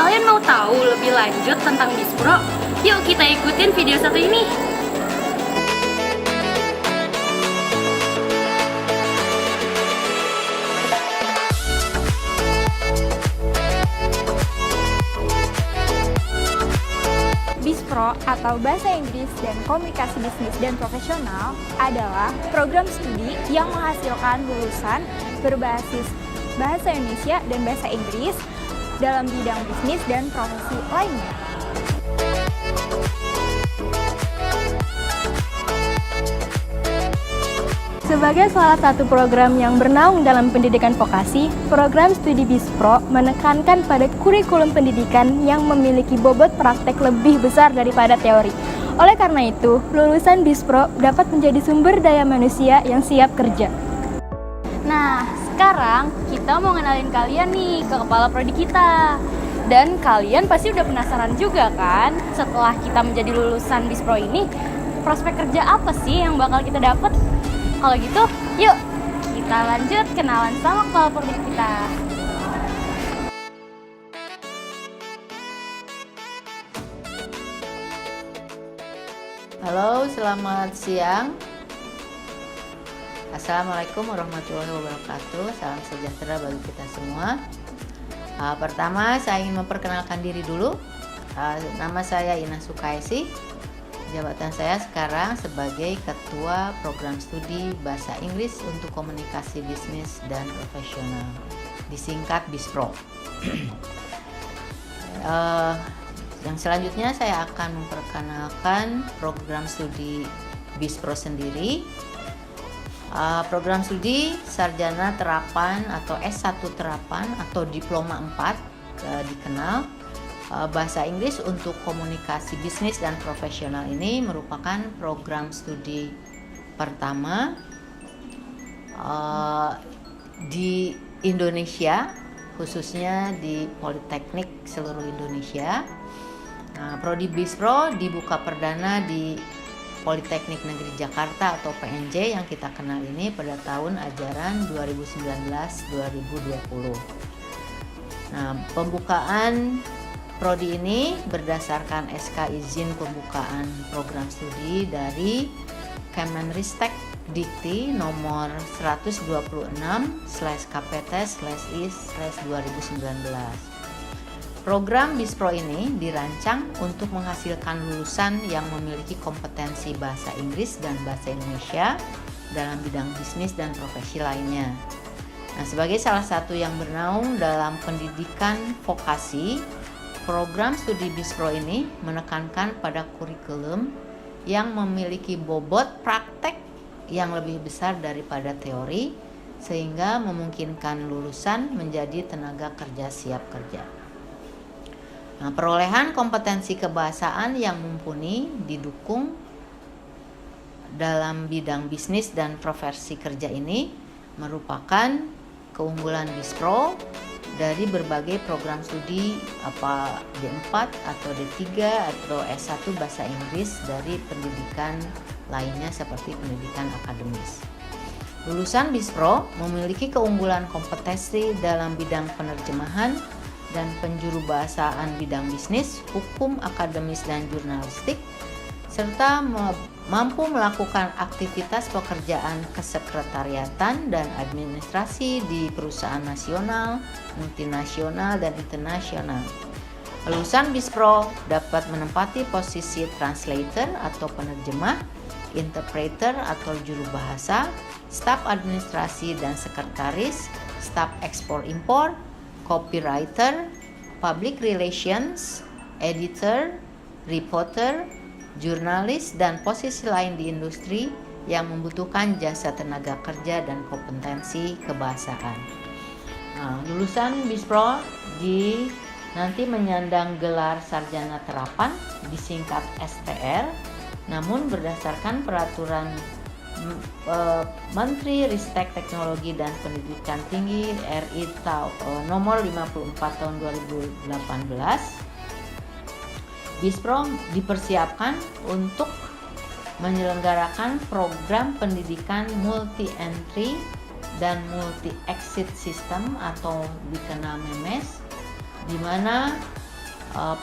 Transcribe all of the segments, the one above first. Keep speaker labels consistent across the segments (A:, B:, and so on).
A: Kalian mau tahu lebih lanjut tentang Bispro? Yuk kita ikutin video satu ini.
B: Bispro atau Bahasa Inggris dan Komunikasi Bisnis dan Profesional adalah program studi yang menghasilkan lulusan berbasis Bahasa Indonesia dan Bahasa Inggris dalam bidang bisnis dan profesi lainnya. Sebagai salah satu program yang bernaung dalam pendidikan vokasi, program studi Bispro menekankan pada kurikulum pendidikan yang memiliki bobot praktek lebih besar daripada teori. Oleh karena itu, lulusan Bispro dapat menjadi sumber daya manusia yang siap kerja. Nah, sekarang kita mau ngenalin kalian nih ke kepala prodi kita. Dan kalian pasti udah penasaran juga kan, setelah kita menjadi lulusan Bispro ini, prospek kerja apa sih yang bakal kita dapat? Kalau gitu, yuk kita lanjut kenalan sama kepala prodi kita.
C: Halo, selamat siang. Assalamualaikum warahmatullahi wabarakatuh. Salam sejahtera bagi kita semua. Pertama, saya ingin memperkenalkan diri dulu. Nama saya Ina Sukaisi. Jabatan saya sekarang sebagai Ketua Program Studi Bahasa Inggris untuk Komunikasi Bisnis dan Profesional, disingkat Bispro. Yang selanjutnya saya akan memperkenalkan program studi Bispro sendiri. Program studi Sarjana Terapan atau S1 Terapan atau Diploma 4 dikenal. Bahasa Inggris untuk Komunikasi Bisnis dan Profesional ini merupakan program studi pertama di Indonesia, khususnya di Politeknik seluruh Indonesia. Prodi Bispro dibuka perdana di Politeknik Negeri Jakarta atau PNJ yang kita kenal ini pada tahun ajaran 2019-2020. Nah, pembukaan prodi ini berdasarkan SK izin pembukaan program studi dari Kemenristek Dikti nomor 126/KPT/I/2019. Program Bispro ini dirancang untuk menghasilkan lulusan yang memiliki kompetensi bahasa Inggris dan bahasa Indonesia dalam bidang bisnis dan profesi lainnya. Nah, sebagai salah satu yang bernaung dalam pendidikan vokasi, program studi Bispro ini menekankan pada kurikulum yang memiliki bobot praktek yang lebih besar daripada teori, sehingga memungkinkan lulusan menjadi tenaga kerja siap kerja. Nah, perolehan kompetensi kebahasaan yang mumpuni didukung dalam bidang bisnis dan profesi kerja ini merupakan keunggulan Bispro dari berbagai program studi apa D4 atau D3 atau S1 bahasa Inggris dari pendidikan lainnya seperti pendidikan akademis. Lulusan Bispro memiliki keunggulan kompetensi dalam bidang penerjemahan dan penjuru bahasaan bidang bisnis, hukum akademis dan jurnalistik, serta mampu melakukan aktivitas pekerjaan kesekretariatan dan administrasi di perusahaan nasional, multinasional, dan internasional. Lulusan Bispro dapat menempati posisi translator atau penerjemah, interpreter atau juru bahasa, staf administrasi dan sekretaris, staf ekspor-impor, copywriter, public relations, editor, reporter, jurnalis, dan posisi lain di industri yang membutuhkan jasa tenaga kerja dan kompetensi kebahasaan. Nah, lulusan Bispro nanti menyandang gelar sarjana terapan disingkat STR, namun berdasarkan peraturan Menteri Ristek Teknologi dan Pendidikan Tinggi RI nomor 54 tahun 2018, Bispro dipersiapkan untuk menyelenggarakan program pendidikan multi-entry dan multi-exit system atau dikenal MEMES, di mana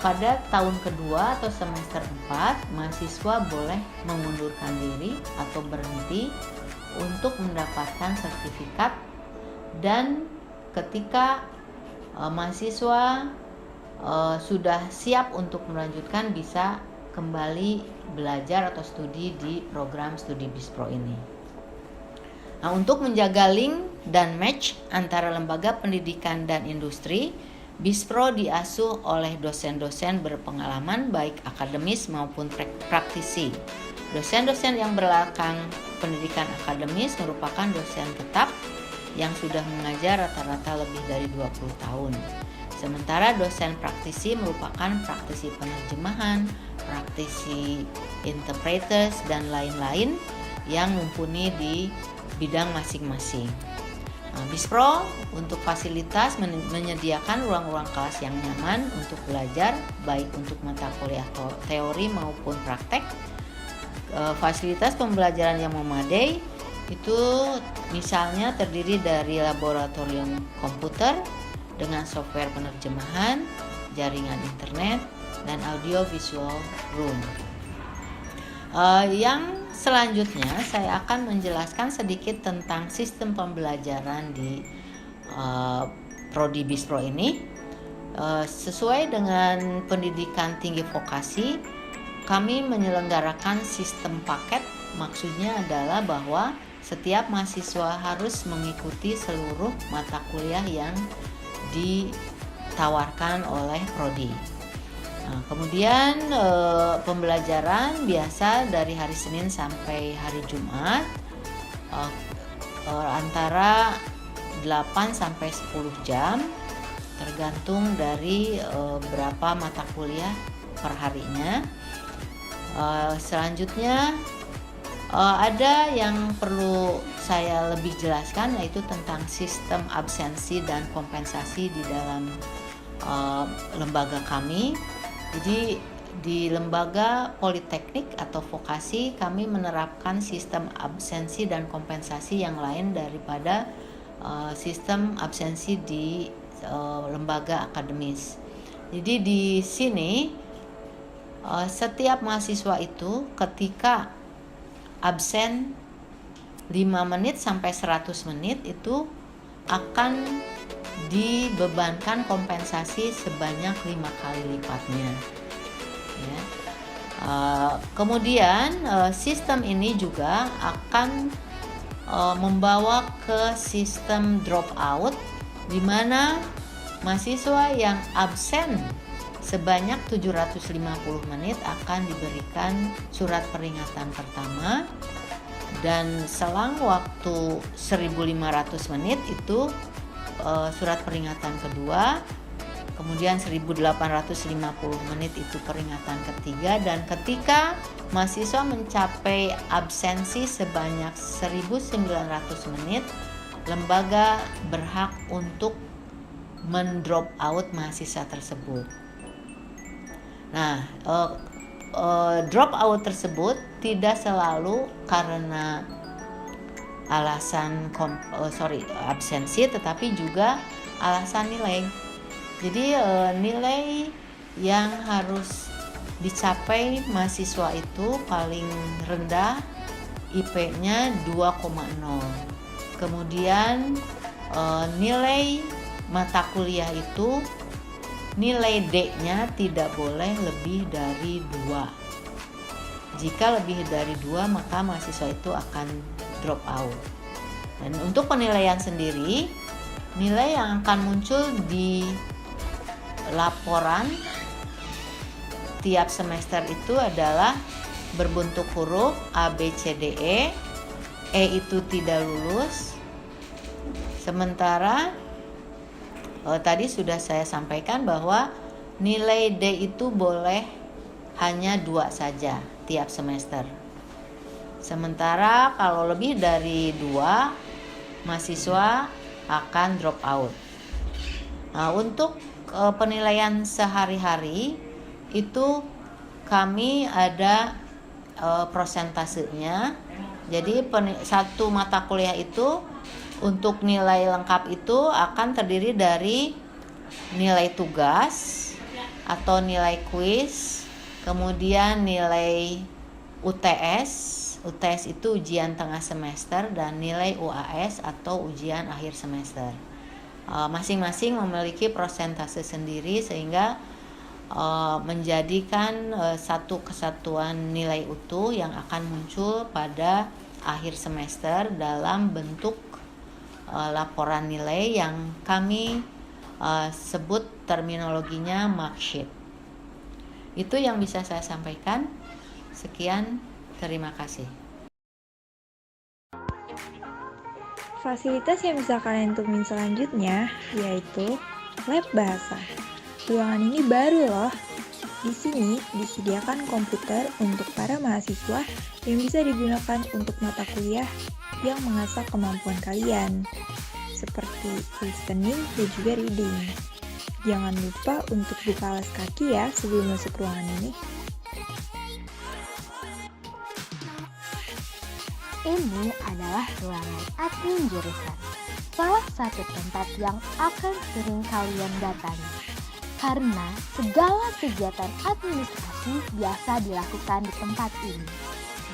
C: pada tahun kedua atau semester 4, mahasiswa boleh mengundurkan diri atau berhenti untuk mendapatkan sertifikat, dan ketika mahasiswa sudah siap untuk melanjutkan, bisa kembali belajar atau studi di program studi BISPRO ini. Nah, untuk menjaga link dan match antara lembaga pendidikan dan industri, BISPRO diasuh oleh dosen-dosen berpengalaman baik akademis maupun praktisi. Dosen-dosen yang berlatar pendidikan akademis merupakan dosen tetap yang sudah mengajar rata-rata lebih dari 20 tahun. Sementara dosen praktisi merupakan praktisi penerjemahan, praktisi interpreters, dan lain-lain yang mumpuni di bidang masing-masing. BISPRO untuk fasilitas menyediakan ruang-ruang kelas yang nyaman untuk belajar, baik untuk mata kuliah teori maupun praktek. Fasilitas pembelajaran yang memadai itu misalnya terdiri dari laboratorium komputer dengan software penerjemahan, jaringan internet, dan audio visual room. Yang selanjutnya saya akan menjelaskan sedikit tentang sistem pembelajaran di Prodi BISPRO ini. Sesuai dengan pendidikan tinggi vokasi, kami menyelenggarakan sistem paket. Maksudnya adalah bahwa setiap mahasiswa harus mengikuti seluruh mata kuliah yang ditawarkan oleh Prodi. Nah, kemudian pembelajaran biasa dari hari Senin sampai hari Jumat antara 8 sampai 10 jam tergantung dari berapa mata kuliah per harinya. Selanjutnya ada yang perlu saya lebih jelaskan, yaitu tentang sistem absensi dan kompensasi di dalam lembaga kami. Jadi di lembaga politeknik atau vokasi kami menerapkan sistem absensi dan kompensasi yang lain daripada sistem absensi di lembaga akademis. Jadi di sini setiap mahasiswa itu ketika absen 5 menit sampai 100 menit itu akan dibebankan kompensasi sebanyak 5 kali lipatnya. Ya. Kemudian sistem ini juga akan membawa ke sistem drop out, di mana mahasiswa yang absen sebanyak 750 menit akan diberikan surat peringatan pertama, dan selang waktu 1500 menit itu surat peringatan kedua, kemudian 1850 menit itu peringatan ketiga, dan ketika mahasiswa mencapai absensi sebanyak 1900 menit, lembaga berhak untuk mendrop out mahasiswa tersebut. Nah, drop out tersebut tidak selalu karena alasan absensi, tetapi juga alasan nilai. Jadi nilai yang harus dicapai mahasiswa itu paling rendah IP-nya 2,0. Kemudian nilai mata kuliah itu nilai D-nya tidak boleh lebih dari 2. Jika lebih dari 2, maka mahasiswa itu akan drop out. Dan untuk penilaian sendiri, nilai yang akan muncul di laporan tiap semester itu adalah berbentuk huruf A, B, C, D, E itu tidak lulus. Sementara tadi sudah saya sampaikan bahwa nilai D itu boleh hanya 2 saja tiap semester. Sementara kalau lebih dari 2, mahasiswa akan drop out. Nah, untuk penilaian sehari-hari itu kami ada prosentasenya. Jadi satu mata kuliah itu untuk nilai lengkap itu akan terdiri dari nilai tugas atau nilai kuis, kemudian nilai UTS. UTS itu ujian tengah semester, dan nilai UAS atau ujian akhir semester. Masing-masing memiliki persentase sendiri sehingga menjadikan satu kesatuan nilai utuh yang akan muncul pada akhir semester dalam bentuk laporan nilai yang kami sebut terminologinya marksheet. Itu yang bisa saya sampaikan. Sekian, terima kasih.
D: Fasilitas yang bisa kalian temuin selanjutnya yaitu lab bahasa. Ruangan ini baru loh. Di sini disediakan komputer untuk para mahasiswa yang bisa digunakan untuk mata kuliah yang mengasah kemampuan kalian, seperti listening dan juga reading. Jangan lupa untuk buka alas kaki ya sebelum masuk ruangan ini.
B: Ini adalah ruangan admin jurusan, salah satu tempat yang akan sering kalian datangi, karena segala kegiatan administrasi biasa dilakukan di tempat ini.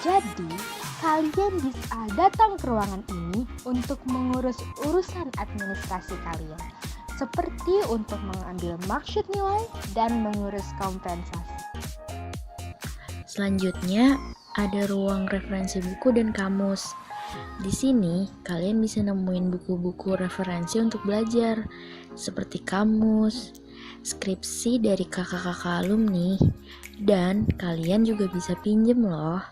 B: Jadi, kalian bisa datang ke ruangan ini untuk mengurus urusan administrasi kalian, seperti untuk mengambil marksheet nilai dan mengurus kompensasi.
E: Selanjutnya, ada ruang referensi buku dan kamus. Di sini, kalian bisa nemuin buku-buku referensi untuk belajar, seperti kamus, skripsi dari kakak-kakak alumni, dan kalian juga bisa pinjem loh.